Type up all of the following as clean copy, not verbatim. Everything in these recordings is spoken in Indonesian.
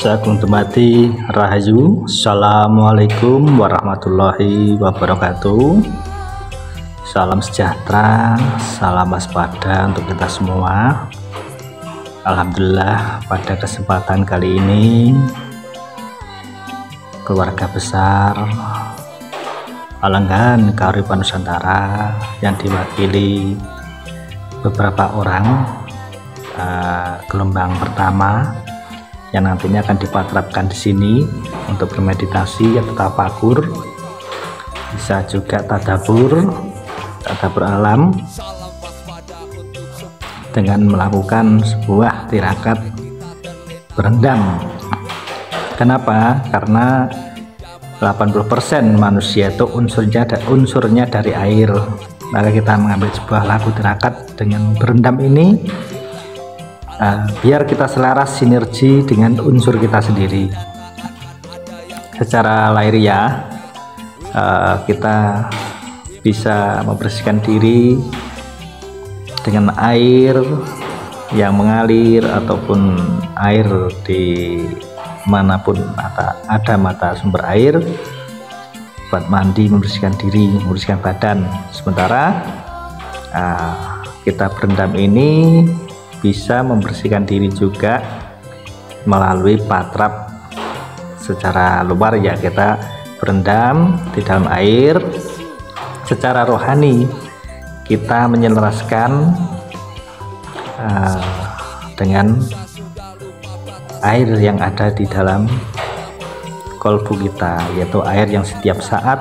Sagung Temati Rahayu. Assalamualaikum warahmatullahi wabarakatuh. Salam sejahtera, salam waspada untuk kita semua. Alhamdulillah, pada kesempatan kali ini keluarga besar Palenggan Kearifan Nusantara yang diwakili beberapa orang gelombang pertama yang nantinya akan dipatrapkan di sini untuk bermeditasi atau tafakur, bisa juga tadabbur alam dengan melakukan sebuah tirakat berendam. Kenapa? Karena 80% manusia itu unsurnya dari air. Maka kita mengambil sebuah laku tirakat dengan berendam ini, biar kita selaras sinergi dengan unsur kita sendiri. Secara lahiriah kita bisa membersihkan diri dengan air yang mengalir ataupun air di manapun ada mata sumber air, buat mandi, membersihkan diri, membersihkan badan. Sementara kita berendam ini bisa membersihkan diri juga melalui patrap secara luar, ya, kita berendam di dalam air. Secara rohani kita menyelaraskan dengan air yang ada di dalam kolbu kita, yaitu air yang setiap saat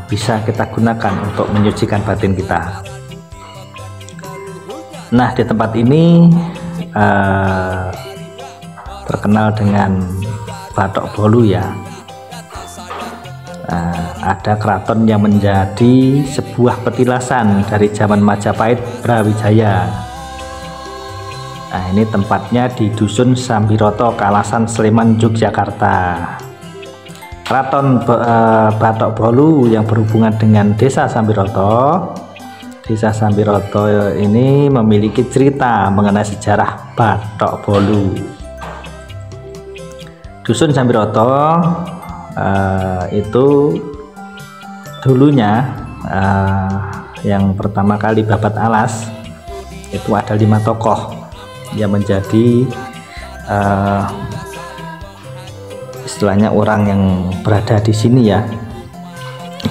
bisa kita gunakan untuk menyucikan batin kita. Nah, di tempat ini terkenal dengan Batok Bolu, ya. Ada keraton yang menjadi sebuah petilasan dari zaman Majapahit Brawijaya. Nah, ini tempatnya di Dusun Sambiroto, Kalasan, Sleman, Yogyakarta. Keraton Batok Bolu yang berhubungan dengan Desa Sambiroto. Desa Sambiroto ini memiliki cerita mengenai sejarah Batok Bolu. Dusun Sambiroto itu dulunya yang pertama kali babat alas itu ada 5 tokoh yang menjadi istilahnya orang yang berada di sini, ya,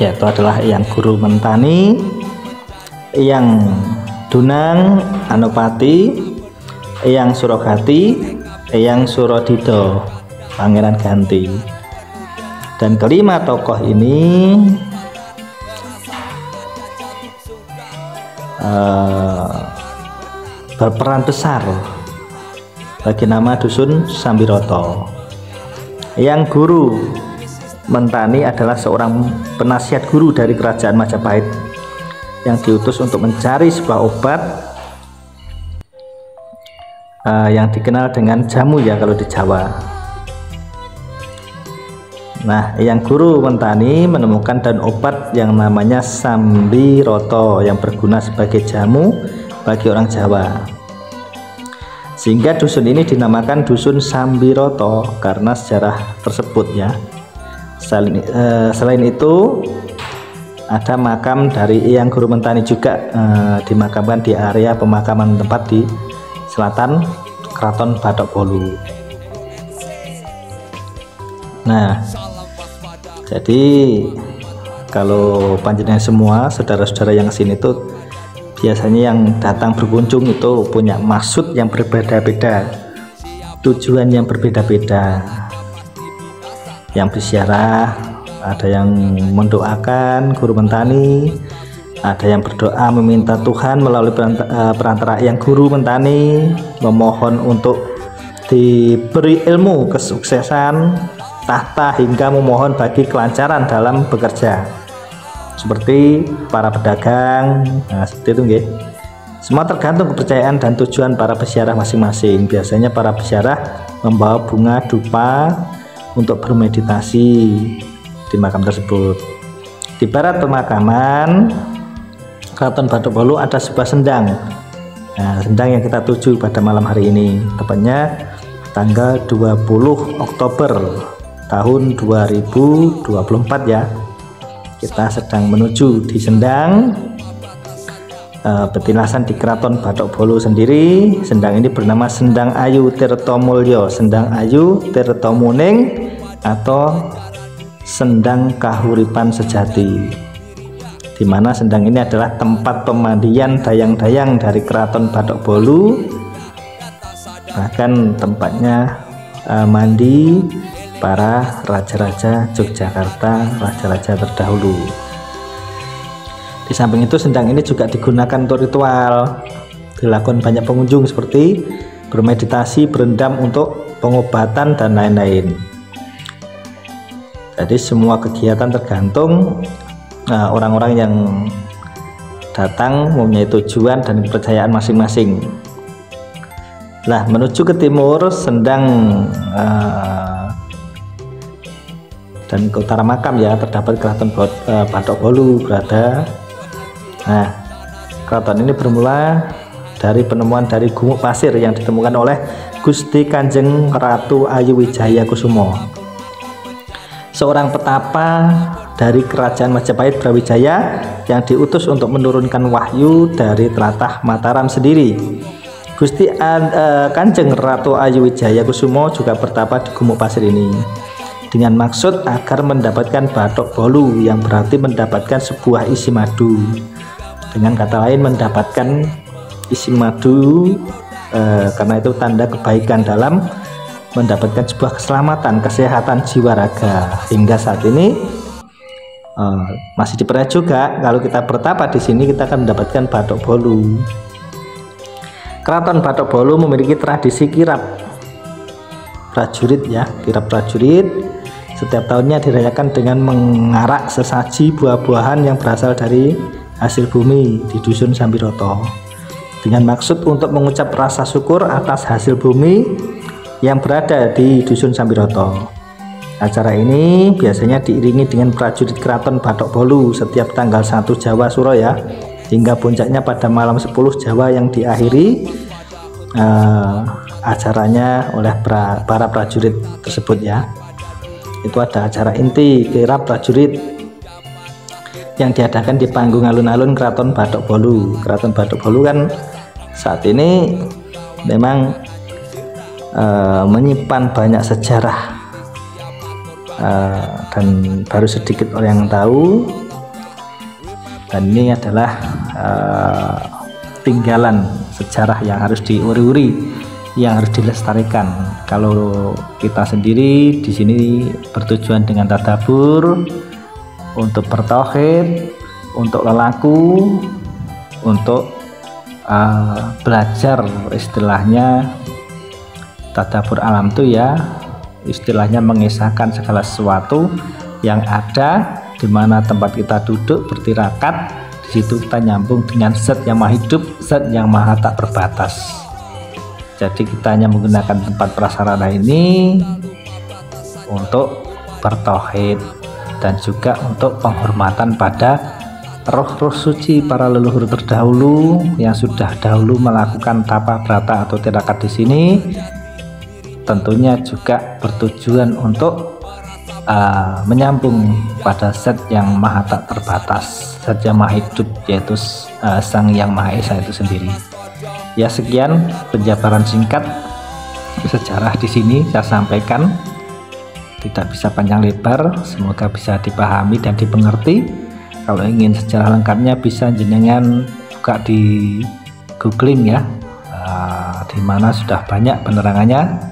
yaitu adalah Eyang Guru Mentani, Eyang Dunang Anupati, Eyang Surogati, Eyang Surodido, Pangeran Ganti. Dan kelima tokoh ini berperan besar bagi nama Dusun Sambiroto. Eyang Guru Mentani adalah seorang penasihat guru dari kerajaan Majapahit yang diutus untuk mencari sebuah obat yang dikenal dengan jamu, ya, kalau di Jawa. Nah, Eyang Guru Mentani menemukan daun obat yang namanya Sambiroto yang berguna sebagai jamu bagi orang Jawa, sehingga dusun ini dinamakan Dusun Sambiroto karena sejarah tersebut, ya. Selain itu ada makam dari Eyang Guru Mentani juga dimakamkan di area pemakaman tempat di selatan Keraton Batok Bolu. Nah, jadi kalau panjenengan semua saudara-saudara yang sini tuh biasanya yang datang berkunjung itu punya maksud yang berbeda-beda, tujuan yang berbeda-beda. Yang berziarah, ada yang mendoakan Guru Mentani, ada yang berdoa meminta Tuhan melalui perantara Eyang Guru Mentani, memohon untuk diberi ilmu, kesuksesan, tahta, hingga memohon bagi kelancaran dalam bekerja, seperti para pedagang. Nah, seperti itu, nggih. Semua tergantung kepercayaan dan tujuan para peziarah masing-masing. Biasanya para peziarah membawa bunga dupa untuk bermeditasi di makam tersebut. Di barat pemakaman Keraton Batok Bolu ada sebuah sendang. Nah, sendang yang kita tuju pada malam hari ini tepatnya tanggal 20 Oktober tahun 2024 ya. Kita sedang menuju di Sendang petilasan di Keraton Bathok Bolu sendiri. Sendang ini bernama Sendang Ayu Tirtomulyo, Sendang Ayu Tirtomuning, atau Sendang Kahuripan Sejati, di mana Sendang ini adalah tempat pemandian dayang-dayang dari Keraton Bathok Bolu, bahkan tempatnya mandi para raja-raja Yogyakarta, raja-raja terdahulu. Di samping itu Sendang ini juga digunakan untuk ritual, dilakukan banyak pengunjung seperti bermeditasi, berendam untuk pengobatan dan lain-lain. Jadi semua kegiatan tergantung orang-orang yang datang mempunyai tujuan dan kepercayaan masing-masing. Nah, menuju ke timur Sendang dan ke utara makam ya, terdapat Keraton Bathok Bolu berada. Nah, keraton ini bermula dari penemuan dari gumuk pasir yang ditemukan oleh Gusti Kanjeng Ratu Ayu Wijaya Kusumo, seorang petapa dari kerajaan Majapahit Brawijaya yang diutus untuk menurunkan wahyu dari tlatah Mataram sendiri. Gusti Kanjeng Ratu Ayu Wijaya Kusumo juga bertapa di gumuk pasir ini dengan maksud agar mendapatkan Bathok Bolu, yang berarti mendapatkan sebuah isi madu. Dengan kata lain, mendapatkan isi madu karena itu tanda kebaikan dalam mendapatkan sebuah keselamatan, kesehatan jiwa raga. Hingga saat ini masih dipercaya juga kalau kita bertapa di sini kita akan mendapatkan Bathok Bolu. Keraton Bathok Bolu memiliki tradisi kirap prajurit ya, kirap prajurit. Setiap tahunnya dirayakan dengan mengarak sesaji buah-buahan yang berasal dari hasil bumi di Dusun Sambiroto, dengan maksud untuk mengucap rasa syukur atas hasil bumi yang berada di Dusun Sambiroto. Acara ini biasanya diiringi dengan prajurit Keraton Bathok Bolu setiap tanggal 1 Jawa Suro ya, hingga puncaknya pada malam 10 Jawa yang diakhiri acaranya oleh para prajurit tersebut ya. Itu ada acara inti kirap prajurit yang diadakan di panggung alun-alun Keraton Bathok Bolu. Keraton Bathok Bolu kan saat ini memang menyimpan banyak sejarah dan baru sedikit orang yang tahu, dan ini adalah tinggalan sejarah yang harus diuri-uri, yang harus dilestarikan. Kalau kita sendiri di sini bertujuan dengan tadabur, untuk bertauhid, untuk lelaku, untuk belajar, istilahnya tadabur alam itu ya, istilahnya mengisahkan segala sesuatu yang ada, di mana tempat kita duduk bertirakat, di situ kita nyambung dengan zat yang maha hidup, zat yang maha tak berbatas. Jadi kita hanya menggunakan tempat prasarana ini untuk bertauhid dan juga untuk penghormatan pada roh-roh suci para leluhur terdahulu yang sudah dahulu melakukan tapa brata atau tirakat di sini. Tentunya juga bertujuan untuk menyambung pada zat yang maha tak terbatas, zat yang maha hidup, yaitu Sang Yang Maha Esa itu sendiri. Ya, sekian penjabaran singkat sejarah di sini saya sampaikan, tidak bisa panjang lebar, semoga bisa dipahami dan dipengerti. Kalau ingin sejarah lengkapnya bisa jenengan buka di googling ya, di mana sudah banyak penerangannya.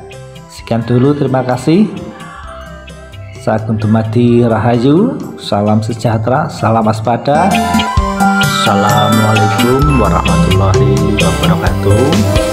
Sekian dulu, terima kasih. Sagung dumadi rahayu, salam sejahtera, salam waspada. Assalamualaikum warahmatullahi wabarakatuh.